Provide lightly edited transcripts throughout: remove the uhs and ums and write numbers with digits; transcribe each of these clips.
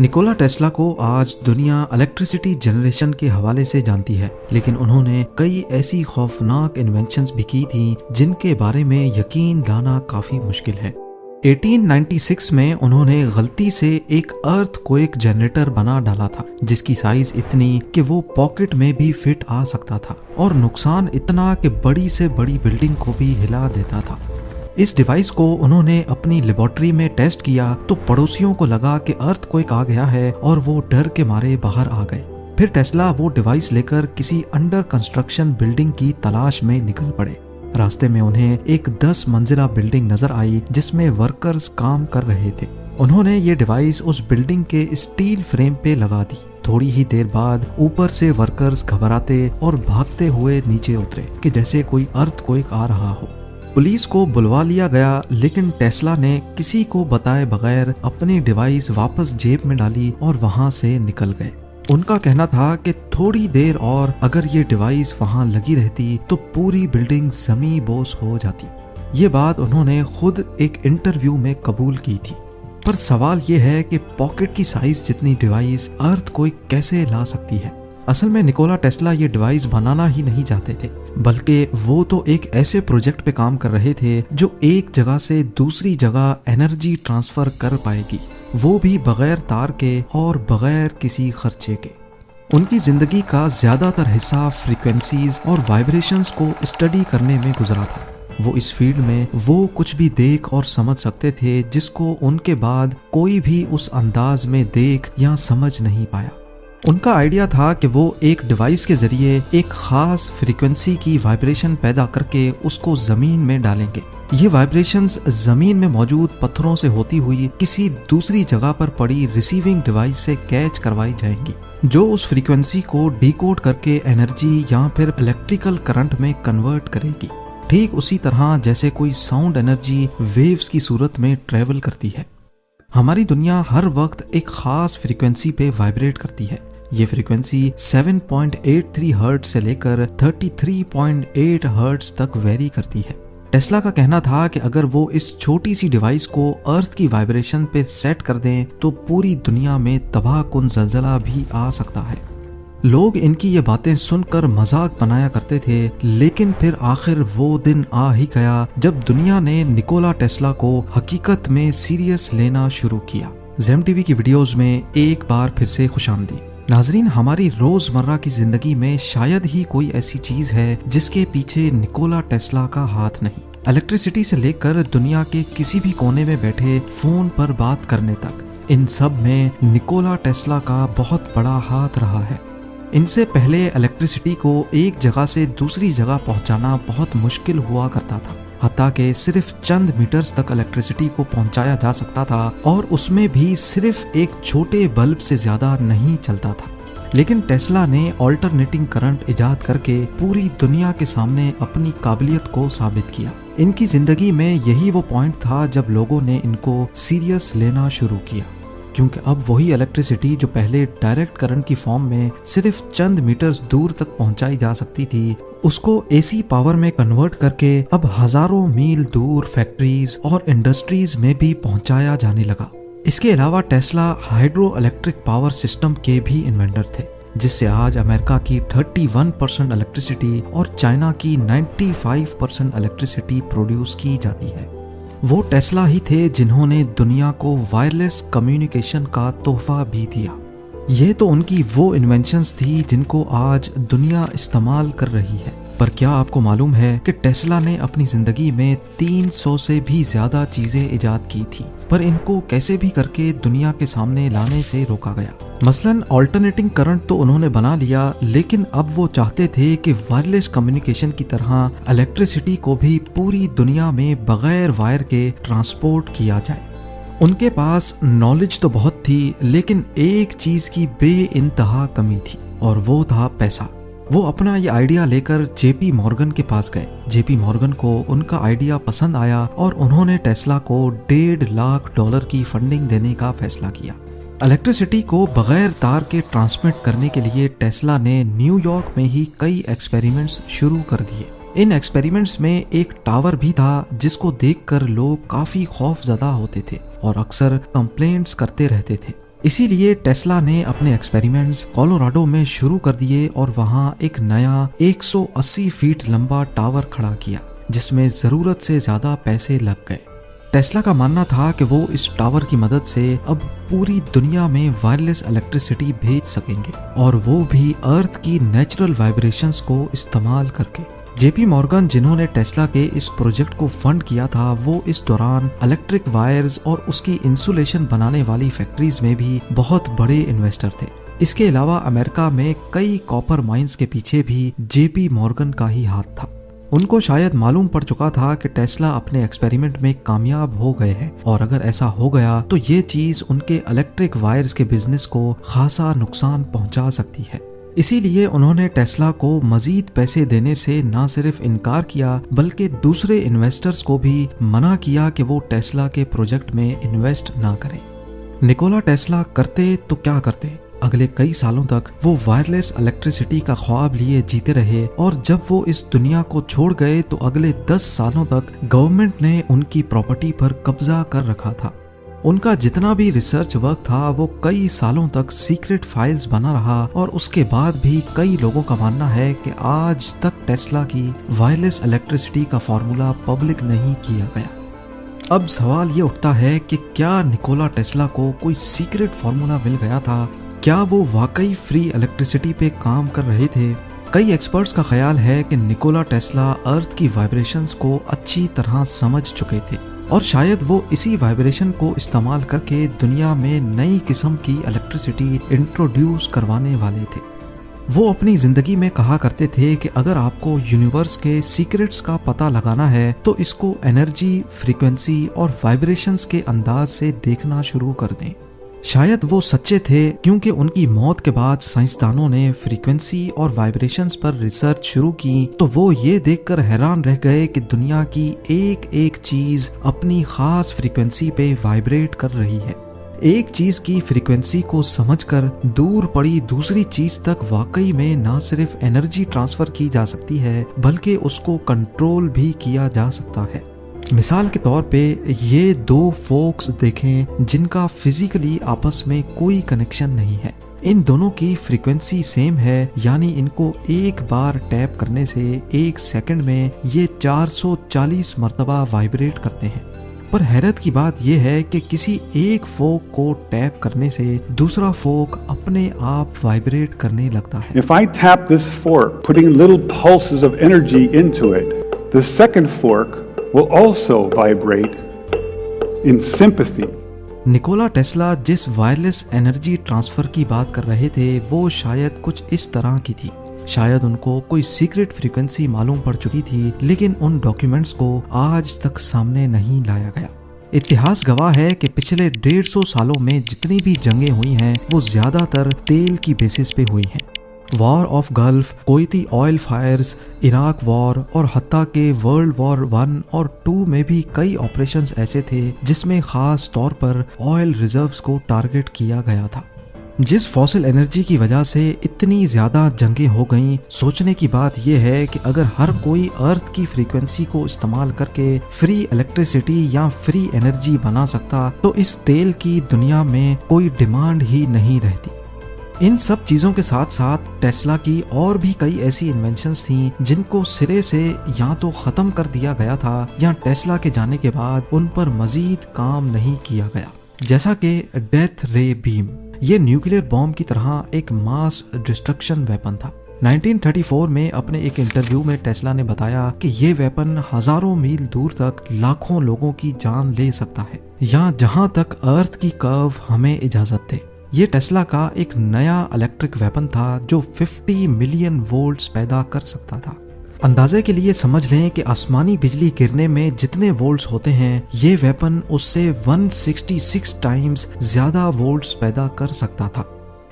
Nikola Tesla को आज दुनिया इलेक्ट्रिसिटी जनरेशन के हवाले से जानती है, लेकिन उन्होंने कई ऐसी खौफनाक इन्वेंशंस भी की थी जिनके बारे में यकीन लाना काफी मुश्किल है। 1896 में उन्होंने गलती से एक अर्थक्वेक जनरेटर बना डाला था जिसकी साइज इतनी कि वो पॉकेट में भी फिट आ सकता था और नुकसान इतना कि बड़ी से बड़ी बिल्डिंग को भी हिला देता था। इस डिवाइस को उन्होंने अपनी लेबोरेटरी में टेस्ट किया तो पड़ोसियों को लगा कि अर्थक्वेक आ गया है और वो डर के मारे बाहर आ गए। फिर टेस्ला वो डिवाइस लेकर किसी अंडर कंस्ट्रक्शन बिल्डिंग की तलाश में निकल पड़े। रास्ते में उन्हें एक 10 मंजिला बिल्डिंग नजर आई जिसमें वर्कर्स काम कर रहे थे। उन्होंने ये डिवाइस उस बिल्डिंग के स्टील फ्रेम पे लगा दी। थोड़ी ही देर बाद ऊपर से वर्कर्स घबराते और भागते हुए नीचे उतरे कि जैसे कोई अर्थक्वेक आ रहा हो। पुलिस को बुलवा लिया गया, लेकिन टेस्ला ने किसी को बताए बगैर अपनी डिवाइस वापस जेब में डाली और वहां से निकल गए। उनका कहना था कि थोड़ी देर और अगर ये डिवाइस वहां लगी रहती तो पूरी बिल्डिंग जमी बोस हो जाती। ये बात उन्होंने खुद एक इंटरव्यू में कबूल की थी। पर सवाल ये है कि पॉकेट की साइज जितनी डिवाइस अर्थक्वेक कैसे ला सकती है। असल में निकोला टेस्ला ये डिवाइस बनाना ही नहीं चाहते थे, बल्कि वो तो एक ऐसे प्रोजेक्ट पे काम कर रहे थे जो एक जगह से दूसरी जगह एनर्जी ट्रांसफर कर पाएगी, वो भी बगैर तार के और बगैर किसी खर्चे के। उनकी जिंदगी का ज्यादातर हिस्सा फ्रीक्वेंसीज और वाइब्रेशंस को स्टडी करने में गुजरा था। वो इस फील्ड में वो कुछ भी देख और समझ सकते थे जिसको उनके बाद कोई भी उस अंदाज में देख या समझ नहीं पाया। उनका आइडिया था कि वो एक डिवाइस के जरिए एक खास फ्रीक्वेंसी की वाइब्रेशन पैदा करके उसको जमीन में डालेंगे। ये वाइब्रेशंस जमीन में मौजूद पत्थरों से होती हुई किसी दूसरी जगह पर पड़ी रिसीविंग डिवाइस से कैच करवाई जाएंगी, जो उस फ्रीक्वेंसी को डिकोड करके एनर्जी या फिर इलेक्ट्रिकल करंट में कन्वर्ट करेगी। ठीक उसी तरह जैसे कोई साउंड एनर्जी वेव्स की सूरत में ट्रेवल करती है। हमारी दुनिया हर वक्त एक खास फ्रीक्वेंसी पे वाइब्रेट करती है। ये फ्रीक्वेंसी 7.83 हर्ट्ज से लेकर 33.8 हर्ट्ज तक वेरी करती है। टेस्ला का कहना था कि अगर वो इस छोटी सी डिवाइस को अर्थ की वाइब्रेशन पे सेट कर दें तो पूरी दुनिया में तबाहकुन ज़लज़ला भी आ सकता है। लोग इनकी ये बातें सुनकर मजाक बनाया करते थे, लेकिन फिर आखिर वो दिन आ ही गया जब दुनिया ने निकोला टेस्ला को हकीकत में सीरियस लेना शुरू किया। ज़ेम टीवी की वीडियोस में एक बार फिर से खुशामदीद। नाजरीन, हमारी रोजमर्रा की जिंदगी में शायद ही कोई ऐसी चीज है जिसके पीछे निकोला टेस्ला का हाथ नहीं। इलेक्ट्रिसिटी से लेकर दुनिया के किसी भी कोने में बैठे फोन पर बात करने तक, इन सब में निकोला टेस्ला का बहुत बड़ा हाथ रहा है। इनसे पहले इलेक्ट्रिसिटी को एक जगह से दूसरी जगह पहुंचाना बहुत मुश्किल हुआ करता था, हत्ता कि सिर्फ चंद मीटर्स तक इलेक्ट्रिसिटी को पहुंचाया जा सकता था और उसमें भी सिर्फ एक छोटे बल्ब से ज्यादा नहीं चलता था। लेकिन टेस्ला ने ऑल्टरनेटिंग करंट इजाद करके पूरी दुनिया के सामने अपनी काबिलियत को साबित किया। इनकी जिंदगी में यही वो पॉइंट था जब लोगों ने इनको सीरियस लेना शुरू किया, क्योंकि अब वही इलेक्ट्रिसिटी जो पहले डायरेक्ट करंट की फॉर्म में सिर्फ चंद मीटर्स दूर तक पहुंचाई जा सकती थी, उसको एसी पावर में कन्वर्ट करके अब हजारों मील दूर फैक्ट्रीज और इंडस्ट्रीज में भी पहुंचाया जाने लगा। इसके अलावा Tesla hydro electric power system के भी इन्वेंटर थे, जिससे आज अमेरिका की 31% इलेक्ट्रिसिटी और चाइना की 95% इलेक्ट्रिसिटी प्रोड्यूस की जाती है। वो टेस्ला ही थे जिन्होंने दुनिया को वायरलेस कम्युनिकेशन का तोहफा भी दिया। ये तो उनकी वो इन्वेंशंस थी जिनको आज दुनिया इस्तेमाल कर रही है। पर क्या आपको मालूम है कि टेस्ला ने अपनी जिंदगी में 300 से भी ज्यादा चीजें इजाद की थी, पर इनको कैसे भी करके दुनिया के सामने लाने से रोका गया। मसलन ऑल्टरनेटिंग करंट तो उन्होंने बना लिया, लेकिन अब वो चाहते थे कि वायरलेस कम्युनिकेशन की तरह इलेक्ट्रिसिटी को भी पूरी दुनिया में बगैर वायर के ट्रांसपोर्ट किया जाए। उनके पास नॉलेज तो बहुत थी, लेकिन एक चीज की बेइंतहा कमी थी और वो था पैसा। वो अपना ये आइडिया लेकर जेपी मॉर्गन के पास गए। जेपी मॉर्गन को उनका आइडिया पसंद आया और उन्होंने टेस्ला को $1.5 लाख की फंडिंग देने का फैसला किया। इलेक्ट्रिसिटी को बगैर तार के ट्रांसमिट करने के लिए टेस्ला ने न्यूयॉर्क में ही कई एक्सपेरिमेंट्स शुरू कर दिए। इन एक्सपेरिमेंट्स में एक टावर भी था जिसको देखकर लोग काफी खौफजदा होते थे और अक्सर कंप्लेंट्स करते रहते थे। इसीलिए टेस्ला ने अपने एक्सपेरिमेंट्स कोलोराडो में शुरू कर दिए और वहां एक नया 180 फीट लंबा टावर खड़ा किया, जिसमें जरूरत से ज्यादा पैसे लग गए। टेस्ला का मानना था कि वो इस टावर की मदद से अब पूरी दुनिया में वायरलेस इलेक्ट्रिसिटी भेज सकेंगे, और वो भी अर्थ की नेचुरल वाइब्रेशंस को इस्तेमाल करके। जेपी मॉर्गन, जिन्होंने टेस्ला के इस प्रोजेक्ट को फंड किया था, वो इस दौरान इलेक्ट्रिक वायर्स और उसकी इंसुलेशन बनाने वाली फैक्ट्रीज में भी बहुत बड़े इन्वेस्टर थे। इसके अलावा अमेरिका में कई कॉपर माइंस के पीछे भी जेपी मॉर्गन का ही हाथ था। उनको शायद मालूम पड़ चुका था कि टेस्ला अपने एक्सपेरिमेंट में कामयाब हो गए हैं, और अगर ऐसा हो गया तो ये चीज उनके इलेक्ट्रिक वायर्स के बिजनेस को खासा नुकसान पहुंचा सकती है। इसीलिए उन्होंने टेस्ला को मजीद पैसे देने से न सिर्फ इनकार किया, बल्कि दूसरे इन्वेस्टर्स को भी मना किया कि वो टेस्ला के प्रोजेक्ट में इन्वेस्ट ना करें। निकोला टेस्ला करते तो क्या करते, अगले कई सालों तक वो वायरलेस इलेक्ट्रिसिटी का ख्वाब लिए जीते रहे, और जब वो इस दुनिया को छोड़ गए तो अगले 10 सालों तक गवर्नमेंट ने उनकी प्रॉपर्टी पर कब्जा कर रखा था। उनका जितना भी रिसर्च वर्क था वो कई सालों तक सीक्रेट फाइल्स बना रहा, और उसके बाद भी कई लोगों का मानना है कि आज तक टेस्ला की वायरलेस इलेक्ट्रिसिटी का फॉर्मूला पब्लिक नहीं किया गया। अब सवाल ये उठता है कि क्या निकोला टेस्ला को कोई सीक्रेट फॉर्मूला मिल गया था? क्या वो वाकई फ्री इलेक्ट्रिसिटी पे काम कर रहे थे? कई एक्सपर्ट्स का ख्याल है कि निकोला टेस्ला अर्थ की वाइब्रेशंस को अच्छी तरह समझ चुके थे, और शायद वो इसी वाइब्रेशन को इस्तेमाल करके दुनिया में नई किस्म की इलेक्ट्रिसिटी इंट्रोड्यूस करवाने वाले थे। वो अपनी जिंदगी में कहा करते थे कि अगर आपको यूनिवर्स के सीक्रेट्स का पता लगाना है तो इसको एनर्जी, फ्रीक्वेंसी और वाइब्रेशंस के अंदाज से देखना शुरू कर दें। शायद वो सच्चे थे, क्योंकि उनकी मौत के बाद साइंसदानों ने फ्रीक्वेंसी और वाइब्रेशंस पर रिसर्च शुरू की, तो वो ये देखकर हैरान रह गए कि दुनिया की एक एक चीज अपनी खास फ्रीक्वेंसी पे वाइब्रेट कर रही है। एक चीज की फ्रीक्वेंसी को समझकर दूर पड़ी दूसरी चीज तक वाकई में न सिर्फ एनर्जी ट्रांसफर की जा सकती है, बल्कि उसको कंट्रोल भी किया जा सकता है। मिसाल के तौर पे ये दो फोक्स देखें जिनका फिजिकली आपस में कोई कनेक्शन नहीं है। इन दोनों की फ्रीक्वेंसी सेम है, यानी इनको एक बार टैप करने से 1 सेकंड में ये 440 मर्तबा वाइब्रेट करते हैं। पर हैरत की बात यह है कि किसी एक फोक को टैप करने से दूसरा फोक अपने आप वाइब्रेट करने लगता है। If I tap this fork, putting little pulses of energy into it, the second fork will also vibrate in sympathy. Nikola Tesla जिस वायरलेस एनर्जी ट्रांसफर की बात कर रहे थे वो शायद कुछ इस तरह की थी। शायद उनको कोई सीक्रेट फ्रीक्वेंसी मालूम पड़ चुकी थी, लेकिन उन डॉक्यूमेंट्स को आज तक सामने नहीं लाया गया। इतिहास गवाह है कि पिछले 150 सालों में जितनी भी जंगें हुई हैं वो ज्यादातर तेल की बेसिस पे हुई हैं। War of Gulf, Kuwaiti oil fires, Iraq war और हत्ता के वर्ल्ड वॉर 1 और 2 में भी कई ऑपरेशंस ऐसे थे जिसमें खास तौर पर ऑयल रिजर्व्स को टारगेट किया गया था। जिस फॉसिल एनर्जी की वजह से इतनी ज्यादा जंगें हो गईं, सोचने की बात यह है कि अगर हर कोई अर्थ की फ्रीक्वेंसी को इस्तेमाल करके फ्री इलेक्ट्रिसिटी या फ्री एनर्जी बना सकता तो इस तेल की दुनिया में कोई डिमांड ही नहीं रहती। इन सब चीजों के साथ साथ टेस्ला की और भी कई ऐसी इन्वेंशंस थीं जिनको सिरे से या तो खत्म कर दिया गया था या टेस्ला के जाने के बाद उन पर मजीद काम नहीं किया गया, जैसा कि डेथ रे बीम। ये न्यूक्लियर बॉम्ब की तरह एक मास डिस्ट्रक्शन वेपन था। 1934 में अपने एक इंटरव्यू में टेस्ला ने बताया कि ये वेपन हजारों मील दूर तक लाखों लोगों की जान ले सकता है, या जहां तक अर्थ की कर्व हमें इजाजत दे। ये टेस्ला का एक नया इलेक्ट्रिक वेपन था जो 50 मिलियन वोल्ट्स पैदा कर सकता था। अंदाजे के लिए समझ लें कि आसमानी बिजली गिरने में जितने वोल्ट्स होते हैं ये वेपन उससे 166 टाइम्स ज्यादा वोल्ट्स पैदा कर सकता था।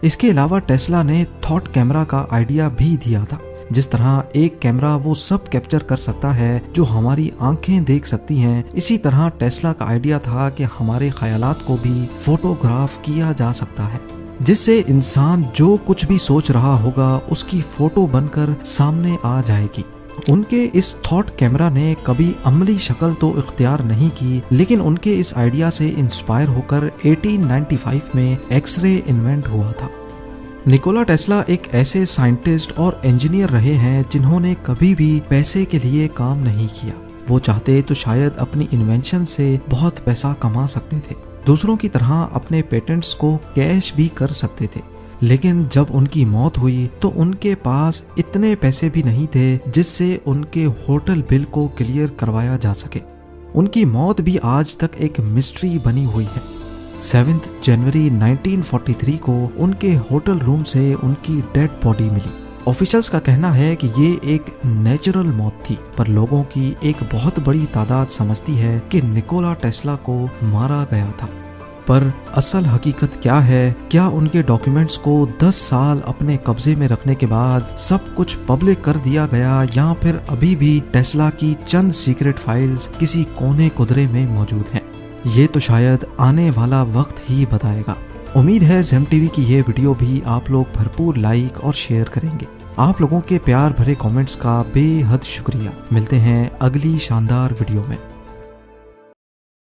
इसके अलावा टेस्ला ने थॉट कैमरा का आइडिया भी दिया था। जिस तरह एक कैमरा वो सब कैप्चर कर सकता है जो हमारी आंखें देख सकती हैं, इसी तरह टेस्ला का आइडिया था कि हमारे ख्यालात को भी फोटोग्राफ किया जा सकता है, जिससे इंसान जो कुछ भी सोच रहा होगा उसकी फोटो बनकर सामने आ जाएगी। उनके इस थॉट कैमरा ने कभी अमली शक्ल तो इख्तियार नहीं की, लेकिन उनके इस आइडिया से इंस्पायर होकर 1895 में एक्सरे इन्वेंट हुआ था। निकोला टेस्ला एक ऐसे साइंटिस्ट और इंजीनियर रहे हैं जिन्होंने कभी भी पैसे के लिए काम नहीं किया। वो चाहते तो शायद अपनी इन्वेंशन से बहुत पैसा कमा सकते थे, दूसरों की तरह अपने पेटेंट्स को कैश भी कर सकते थे, लेकिन जब उनकी मौत हुई तो उनके पास इतने पैसे भी नहीं थे जिससे उनके होटल बिल को क्लियर करवाया जा सके। उनकी मौत भी आज तक एक मिस्ट्री बनी हुई है। 7 जनवरी 1943 को उनके होटल रूम से उनकी डेड बॉडी मिली। ऑफिशियल्स का कहना है कि ये एक नेचुरल मौत थी, पर लोगों की एक बहुत बड़ी तादाद समझती है कि निकोला टेस्ला को मारा गया था। पर असल हकीकत क्या है? क्या उनके डॉक्यूमेंट्स को 10 साल अपने कब्जे में रखने के बाद सब कुछ पब्लिक कर दिया गया, या फिर अभी भी टेस्ला की चंद सीक्रेट फाइल्स किसी कोने कुदरे में मौजूद हैं? ये तो शायद आने वाला वक्त ही बताएगा। उम्मीद है ज़ेम टीवी की ये वीडियो भी आप लोग भरपूर लाइक और शेयर करेंगे। आप लोगों के प्यार भरे कमेंट्स का बेहद शुक्रिया। मिलते हैं अगली शानदार वीडियो में।